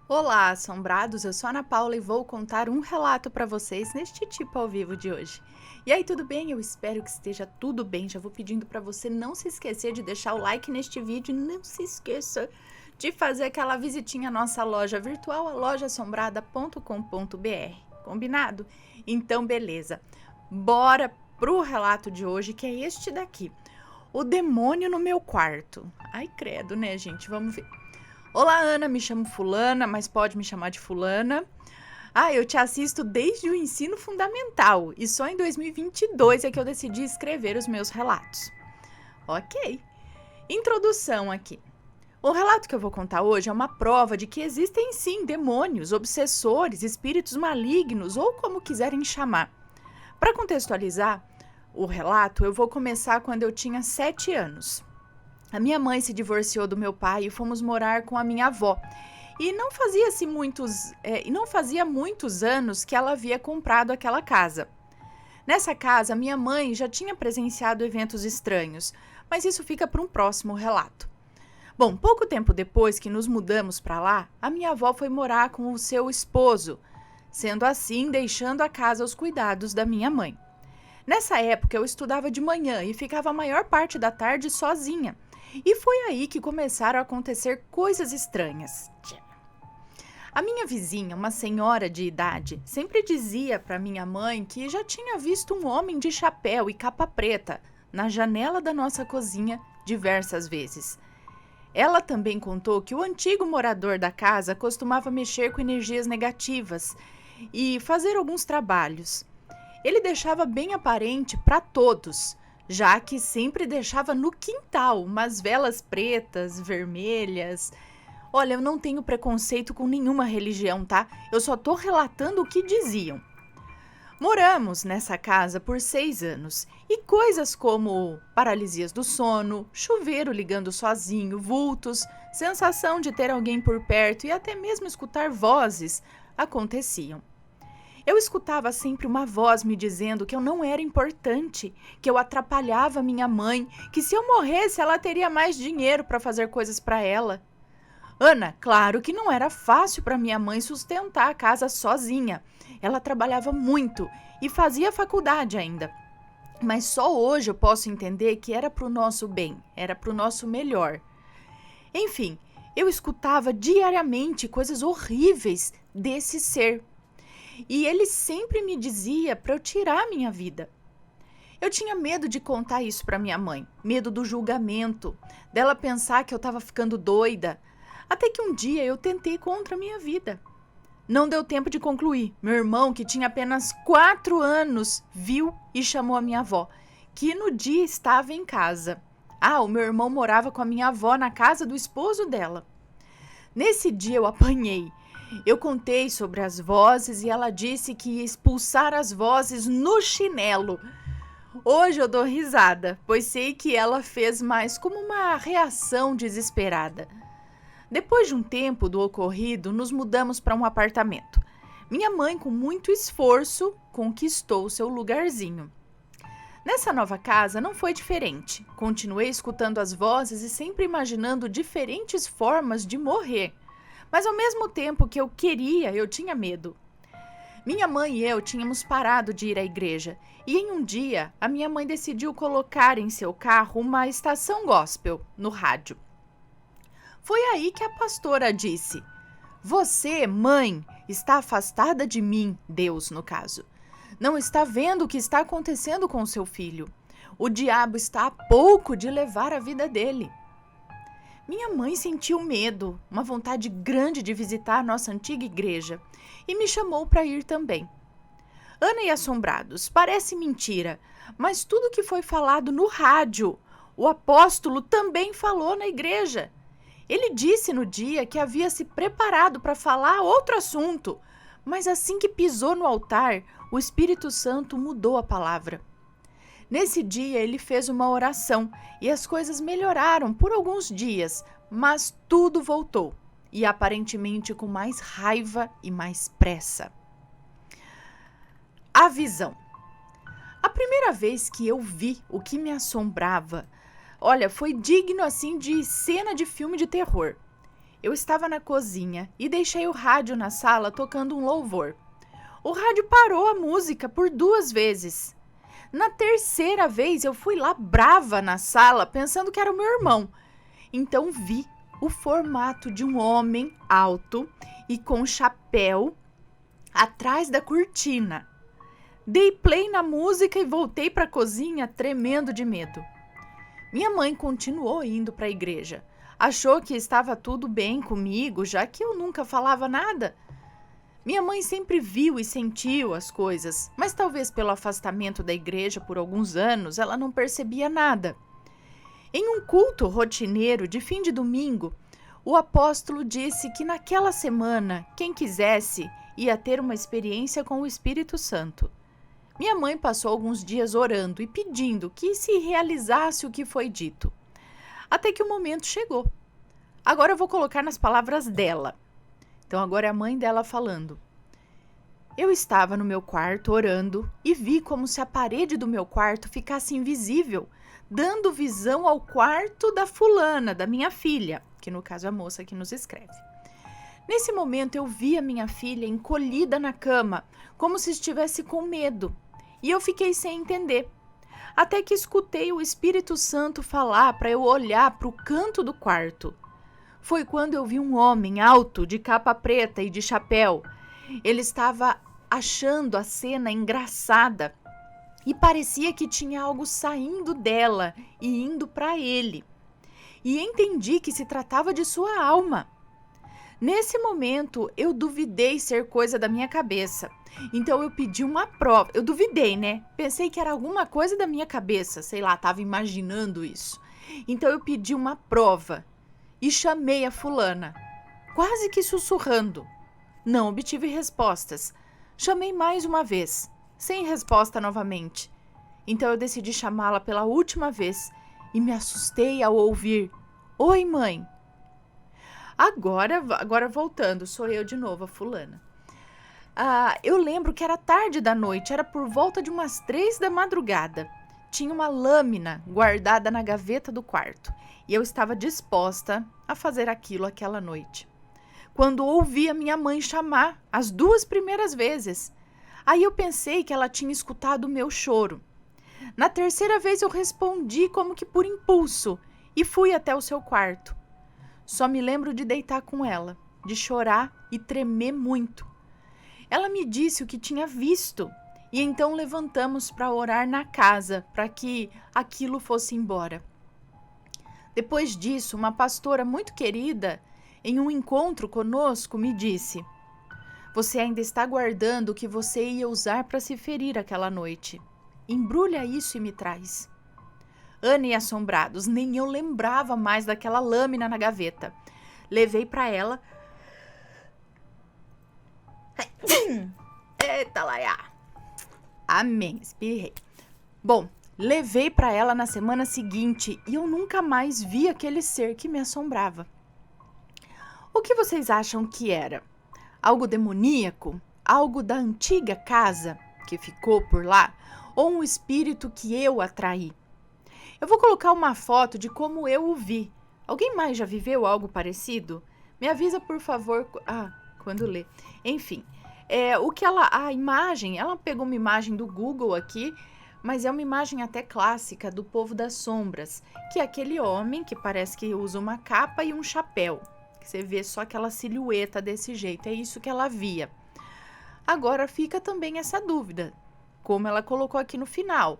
Olá, assombrados! Eu sou a Ana Paula e vou contar um relato para vocês neste tipo ao vivo de hoje. E aí, tudo bem? Eu espero que esteja tudo bem. Já vou pedindo para você não se esquecer de deixar o like neste vídeo e não se esqueça de fazer aquela visitinha à nossa loja virtual, a lojassombrada.com.br. Combinado? Então, beleza. Bora pro relato de hoje, que é este daqui. O demônio no meu quarto. Ai, credo, né, gente? Vamos ver. Olá, Ana, me chamo Fulana, mas pode me chamar de Fulana. Eu te assisto desde o ensino fundamental e só em 2022 é que eu decidi escrever os meus relatos. Ok. Introdução aqui. O relato que eu vou contar hoje é uma prova de que existem sim demônios, obsessores, espíritos malignos ou como quiserem chamar. Para contextualizar o relato, eu vou começar quando eu tinha 7 anos. A minha mãe se divorciou do meu pai e fomos morar com a minha avó. E não fazia muitos anos que ela havia comprado aquela casa. Nessa casa, minha mãe já tinha presenciado eventos estranhos, mas isso fica para um próximo relato. Bom, pouco tempo depois que nos mudamos para lá, a minha avó foi morar com o seu esposo, sendo assim deixando a casa aos cuidados da minha mãe. Nessa época, eu estudava de manhã e ficava a maior parte da tarde sozinha. E foi aí que começaram a acontecer coisas estranhas. A minha vizinha, uma senhora de idade, sempre dizia para minha mãe que já tinha visto um homem de chapéu e capa preta na janela da nossa cozinha diversas vezes. Ela também contou que o antigo morador da casa costumava mexer com energias negativas e fazer alguns trabalhos. Ele deixava bem aparente para todos, já que sempre deixava no quintal umas velas pretas, vermelhas. Olha, eu não tenho preconceito com nenhuma religião, tá? Eu só tô relatando o que diziam. Moramos nessa casa por 6 anos e coisas como paralisias do sono, chuveiro ligando sozinho, vultos, sensação de ter alguém por perto e até mesmo escutar vozes aconteciam. Eu escutava sempre uma voz me dizendo que eu não era importante, que eu atrapalhava minha mãe, que se eu morresse ela teria mais dinheiro para fazer coisas para ela. Ana, claro que não era fácil para minha mãe sustentar a casa sozinha. Ela trabalhava muito e fazia faculdade ainda. Mas só hoje eu posso entender que era para o nosso bem, era para o nosso melhor. Enfim, eu escutava diariamente coisas horríveis desse ser. E ele sempre me dizia para eu tirar a minha vida. Eu tinha medo de contar isso para minha mãe, medo do julgamento, dela pensar que eu estava ficando doida. Até que um dia eu tentei contra a minha vida. Não deu tempo de concluir. Meu irmão, que tinha apenas 4 anos, viu e chamou a minha avó, que no dia estava em casa. O meu irmão morava com a minha avó na casa do esposo dela. Nesse dia eu apanhei. Eu contei sobre as vozes e ela disse que ia expulsar as vozes no chinelo. Hoje eu dou risada, pois sei que ela fez mais como uma reação desesperada. Depois de um tempo do ocorrido, nos mudamos para um apartamento. Minha mãe, com muito esforço, conquistou seu lugarzinho. Nessa nova casa não foi diferente. Continuei escutando as vozes e sempre imaginando diferentes formas de morrer. Mas ao mesmo tempo que eu queria, eu tinha medo. Minha mãe e eu tínhamos parado de ir à igreja e em um dia a minha mãe decidiu colocar em seu carro uma estação gospel no rádio. Foi aí que a pastora disse: "Você, mãe, está afastada de mim, Deus no caso. Não está vendo o que está acontecendo com seu filho. O diabo está a pouco de levar a vida dele." Minha mãe sentiu medo, uma vontade grande de visitar nossa antiga igreja, e me chamou para ir também. Ana e assombrados, parece mentira, mas tudo que foi falado no rádio, o apóstolo também falou na igreja. Ele disse no dia que havia se preparado para falar outro assunto, mas assim que pisou no altar, o Espírito Santo mudou a palavra. Nesse dia, ele fez uma oração e as coisas melhoraram por alguns dias, mas tudo voltou, e aparentemente com mais raiva e mais pressa. A visão. A primeira vez que eu vi o que me assombrava, olha, foi digno assim de cena de filme de terror. eu estava na cozinha e deixei o rádio na sala tocando um louvor. O rádio parou a música por 2 vezes. Na terceira vez, eu fui lá brava na sala, pensando que era o meu irmão. Então vi o formato de um homem alto e com chapéu atrás da cortina. Dei play na música e voltei para a cozinha tremendo de medo. Minha mãe continuou indo para a igreja. Achou que estava tudo bem comigo, já que eu nunca falava nada. Minha mãe sempre viu e sentiu as coisas, mas talvez pelo afastamento da igreja por alguns anos, ela não percebia nada. Em um culto rotineiro de fim de domingo, o apóstolo disse que naquela semana, quem quisesse ia ter uma experiência com o Espírito Santo. Minha mãe passou alguns dias orando e pedindo que se realizasse o que foi dito. Até que o momento chegou. Agora eu vou colocar nas palavras dela. Então agora é a mãe dela falando. Eu estava no meu quarto orando e vi como se a parede do meu quarto ficasse invisível, dando visão ao quarto da fulana, da minha filha, que no caso é a moça que nos escreve. Nesse momento eu vi a minha filha encolhida na cama, como se estivesse com medo, e eu fiquei sem entender. Até que escutei o Espírito Santo falar para eu olhar para o canto do quarto. Foi quando eu vi um homem alto, de capa preta e de chapéu. Ele estava achando a cena engraçada e parecia que tinha algo saindo dela e indo para ele. E entendi que se tratava de sua alma. Nesse momento, eu duvidei ser coisa da minha cabeça. Então eu pedi uma prova. Eu duvidei, né? Pensei que era alguma coisa da minha cabeça. Sei lá, estava imaginando isso. Então eu pedi uma prova. E chamei a fulana, quase que sussurrando. Não obtive respostas. Chamei mais uma vez, sem resposta novamente. Então eu decidi chamá-la pela última vez e me assustei ao ouvir: Oi, mãe. Agora voltando, sou eu de novo, a fulana. Eu lembro que era tarde da noite, era por volta de umas 3 da madrugada. Tinha uma lâmina guardada na gaveta do quarto e eu estava disposta a fazer aquilo aquela noite. Quando ouvi a minha mãe chamar as 2 primeiras vezes, aí eu pensei que ela tinha escutado o meu choro. Na terceira vez eu respondi como que por impulso e fui até o seu quarto. Só me lembro de deitar com ela, de chorar e tremer muito. Ela me disse o que tinha visto. E então levantamos para orar na casa, para que aquilo fosse embora. Depois disso, uma pastora muito querida, em um encontro conosco, me disse: Você ainda está guardando o que você ia usar para se ferir aquela noite. Embrulha isso e me traz. Ana e assombrados, nem eu lembrava mais daquela lâmina na gaveta. Levei para ela. Eita, Laia! Amém, espirrei. Bom, levei para ela na semana seguinte e eu nunca mais vi aquele ser que me assombrava. O que vocês acham que era? Algo demoníaco? Algo da antiga casa que ficou por lá? Ou um espírito que eu atraí? Eu vou colocar uma foto de como eu o vi. Alguém mais já viveu algo parecido? Me avisa, por favor. Quando lê. Enfim. A imagem, ela pegou uma imagem do Google aqui, mas é uma imagem até clássica do Povo das Sombras, que é aquele homem que parece que usa uma capa e um chapéu. Você vê só aquela silhueta desse jeito, é isso que ela via. Agora fica também essa dúvida, como ela colocou aqui no final.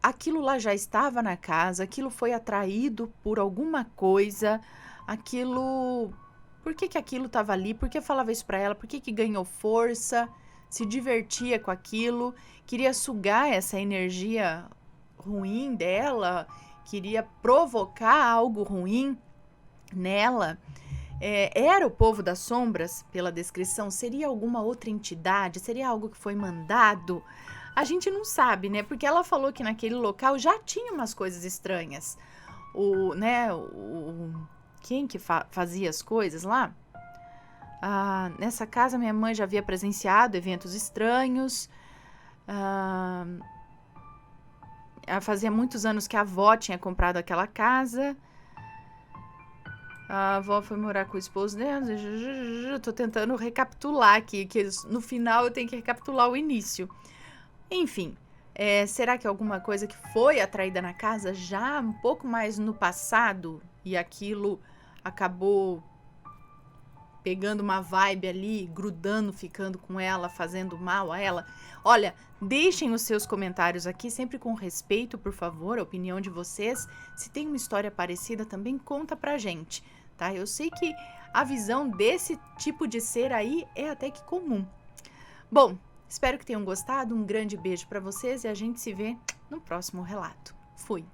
Aquilo lá já estava na casa, aquilo foi atraído por alguma coisa, aquilo... Por que aquilo estava ali? Por que falava isso para ela? Por que ganhou força? Se divertia com aquilo? Queria sugar essa energia ruim dela? Queria provocar algo ruim nela? Era o Povo das Sombras, pela descrição? Seria alguma outra entidade? Seria algo que foi mandado? A gente não sabe, né? Porque ela falou que naquele local já tinha umas coisas estranhas. Quem que fazia as coisas lá? Nessa casa minha mãe já havia presenciado eventos estranhos. Fazia muitos anos que a avó tinha comprado aquela casa. A avó foi morar com o esposo dela. Tô tentando recapitular aqui, que no final eu tenho que recapitular o início. Enfim, será que alguma coisa que foi atraída na casa já um pouco mais no passado e aquilo acabou pegando uma vibe ali, grudando, ficando com ela, fazendo mal a ela? Olha, deixem os seus comentários aqui, sempre com respeito, por favor, a opinião de vocês. Se tem uma história parecida, também conta pra gente, tá? Eu sei que a visão desse tipo de ser aí é até que comum. Bom, espero que tenham gostado, um grande beijo pra vocês e a gente se vê no próximo relato. Fui!